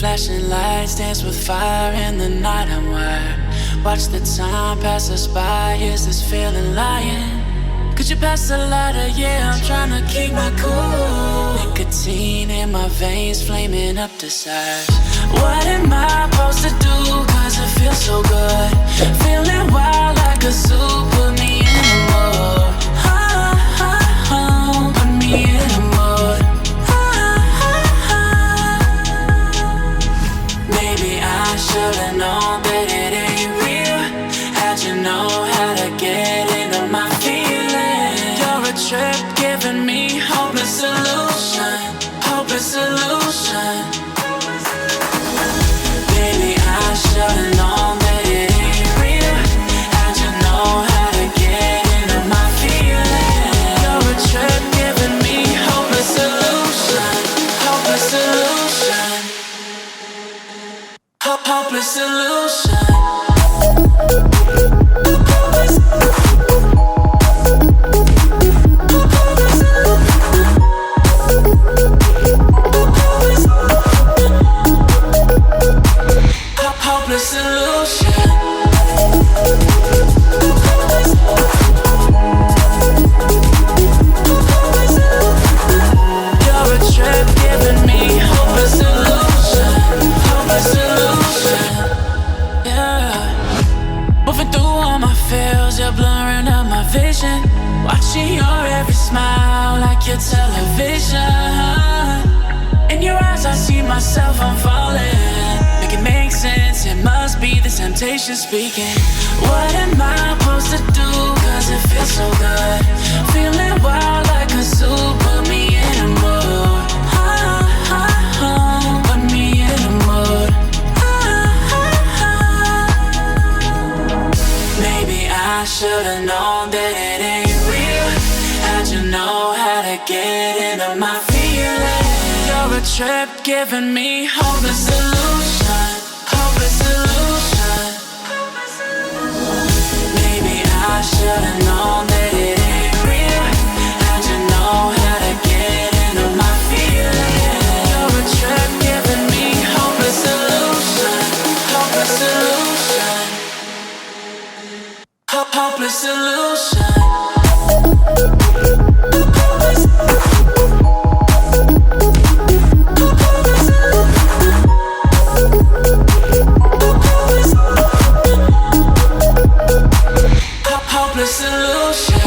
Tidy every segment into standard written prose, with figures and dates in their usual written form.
Flashing lights dance with fire in the night. I'm wired. Watch the time pass us by. Is this feeling lying? Could you pass the lighter? Yeah, I'm trying to keep my cool. Nicotine in my veins, flaming up desires. What am I supposed to do? Cause it feels so good. Feeling wild like a zoo. Put me in the mood. Put me in the mood. Maybe I should've known that it ain't real. How'd you know how to get into my feelings? You're a trip giving me hopeless solution. Hopeless solution. Baby, I should've known that it ain't real. How'd you know how to get into my feelings? You're a trip giving me hopeless solution. Hopeless solution. Hopeless solution. Hopeless solution. You're a trip giving me hopeless solution. Hopeless solution. Yeah. Moving through all my feels, you're blurring out my vision. Watching your every smile like your television. In your eyes I see myself, I'm falling. Make it make sense, it must be the temptation speaking. What am I supposed to do? Cause it feels so good. Feeling wild like a zoo. Put me in a mood. Put me in a mood. Maybe I should've known that it ain't real. How'd you know how to get into my feelings? You're a trip giving me hopeless solution. Hopeless solution. Maybe I should've known that it ain't real. How'd you know how to get into my feelings? You're a trip giving me hopeless solution. Hopeless solution. Hopeless solution. Hopeless solution.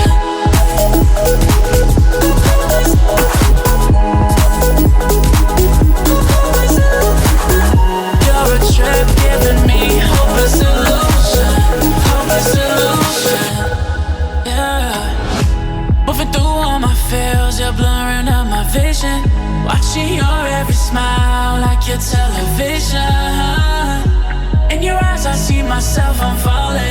You're a trip giving me hopeless solution. Hopeless solution. Yeah. Moving through all my feels, you're blurring out my vision. Watching your every smile like your television. In your eyes I see myself, I'm falling.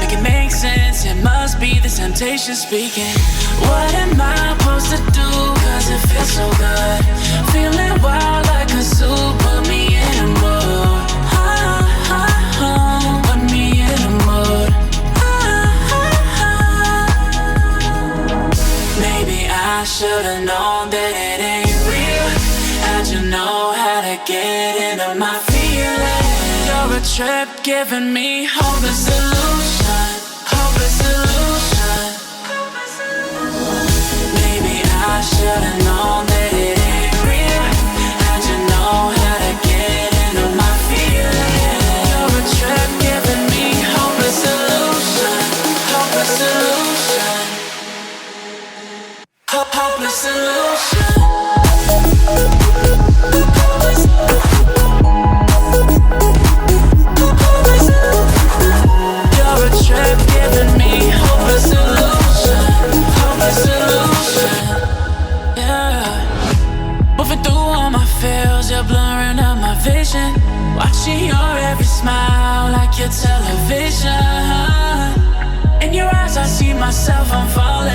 Make it make sense, it must be the temptation speaking. What am I supposed to do? Cause it feels so good. Feeling wild like a zoo. Put me in a mood. Put me in a mood. Maybe I should've known that it ain't real. How'd you know how to get into my feelings? You're a trip giving me hopeless solution. Hopeless solution. Maybe I should've known that it ain't real. How'd you know how to get into my feelings? You're a trip giving me hopeless solution. Hopeless solution. Hopeless solution. You're a trip giving me hopeless solution. Hopeless solution. Yeah. Moving through all my feels, you're blurring out my vision. Watching your every smile like your television. In your eyes I see myself, I'm falling.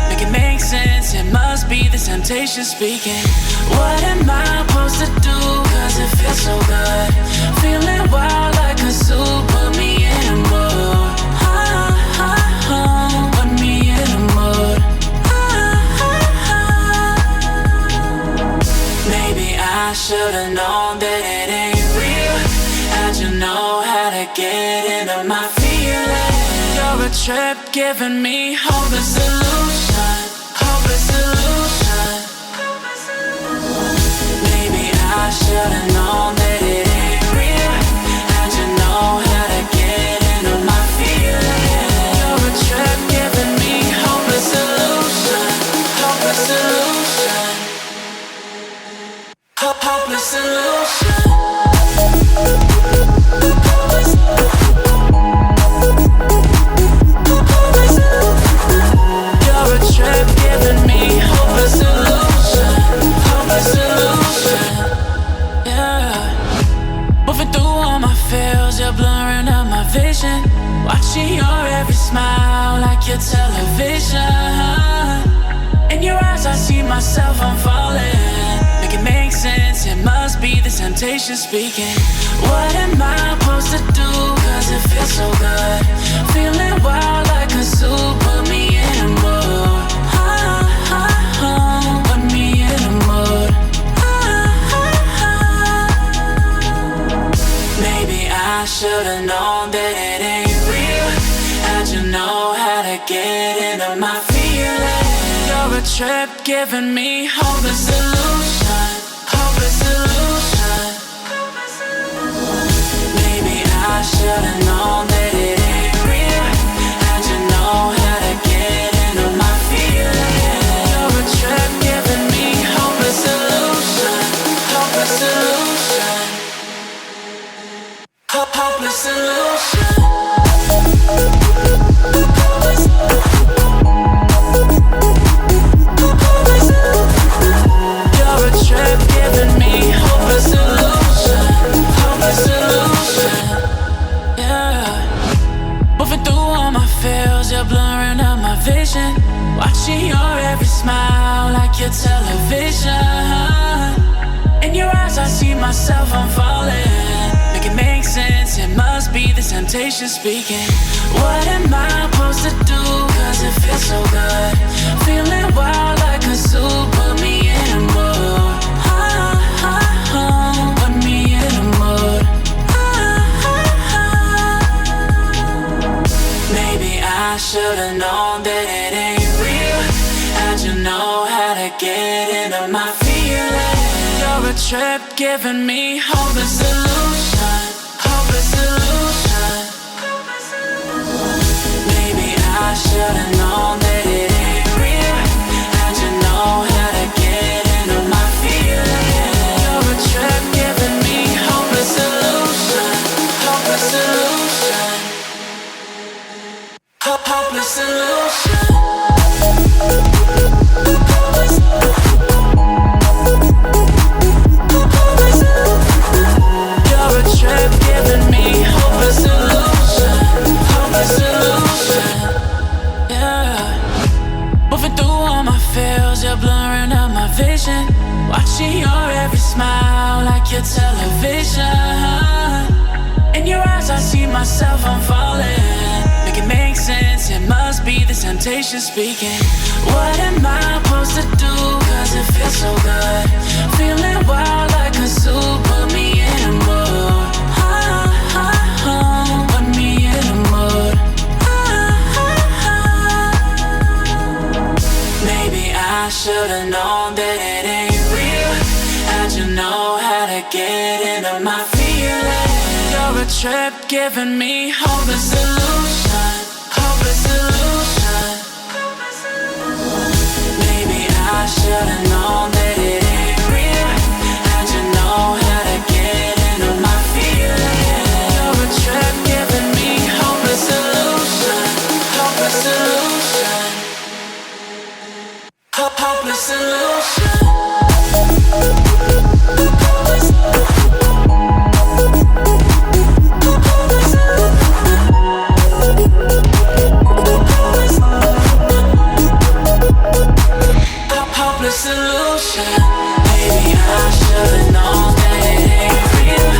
Make it make sense, it must be the temptation speaking. What am I supposed to do? Cause it feels so good. Feeling wild like a zoo. Put me in a mood. Put me in a mood. Maybe I I should've known that it ain't real. How'd you know how to get into my feelings? You're a trip giving me hopeless illusion, hopeless illusion. Maybe I should've known that it ain't real. How'd you know how to get into my feelings? You're a trip giving me hopeless illusion, hopeless illusion, hopeless illusion. You're a trip giving me hopeless illusion, hopeless illusion. Yeah. Moving through all my feels, you're blurring out my vision. Watching your every smile like your television. In your eyes I see myself, I'm falling. Make it make sense, it must be the temptation speaking. What am I supposed to do? Cause it feels so good. Feeling wild like a zoo, put me in a mood. Put me in a mood. Maybe I should've known that it ain't real. How'd you know how to get into my feelings? You're a trip giving me hopeless illusion, hopeless illusion. Maybe I should've known that it ain't real. How'd you know how to get into my feelings? You're a trip giving me hopeless illusion, hopeless illusion, hopeless illusion. You're a trip giving me hopeless illusion, hopeless illusion. Yeah. Moving through all my feels, you're blurring out my vision. Watching your every smile like your television. In your eyes I see myself, I'm falling. Make it make sense, it must be the temptation speaking. What am I supposed to do? Cause it feels so good. Feeling wild like a zoo, put me in a mood. Put me in a mood. Maybe I should've known that it ain't real. How'd you know how to get into my feelings? You're a trip giving me hopeless illusion, hopeless illusion. Maybe I should've known that it ain't real. How'd you know how to get into my feelings? You're a trip giving me hopeless illusion, hopeless illusion, hopeless illusion. You're a trip giving me hopeless illusion, hopeless illusion. Yeah. Moving through all my feels, you're blurring out my vision. Watching your every smile like your television. In your eyes I see myself, I'm falling. Make it make sense, it must be the temptation speaking. What am I supposed to do? Cause it feels so good. Feeling wild like a zoo, put me in a mood. Put me in a mood. Maybe I should've known that it ain't real. How'd you know how to get into my feelings? You're a trip giving me hopeless illusion, hopeless illusion. Maybe I should've known that it ain't real. How'd you know how to get into my feelings? You're a trip giving me hopeless illusion, hopeless illusion, hopeless illusion. Hopeless illusion. Maybe I should've known that it ain't real.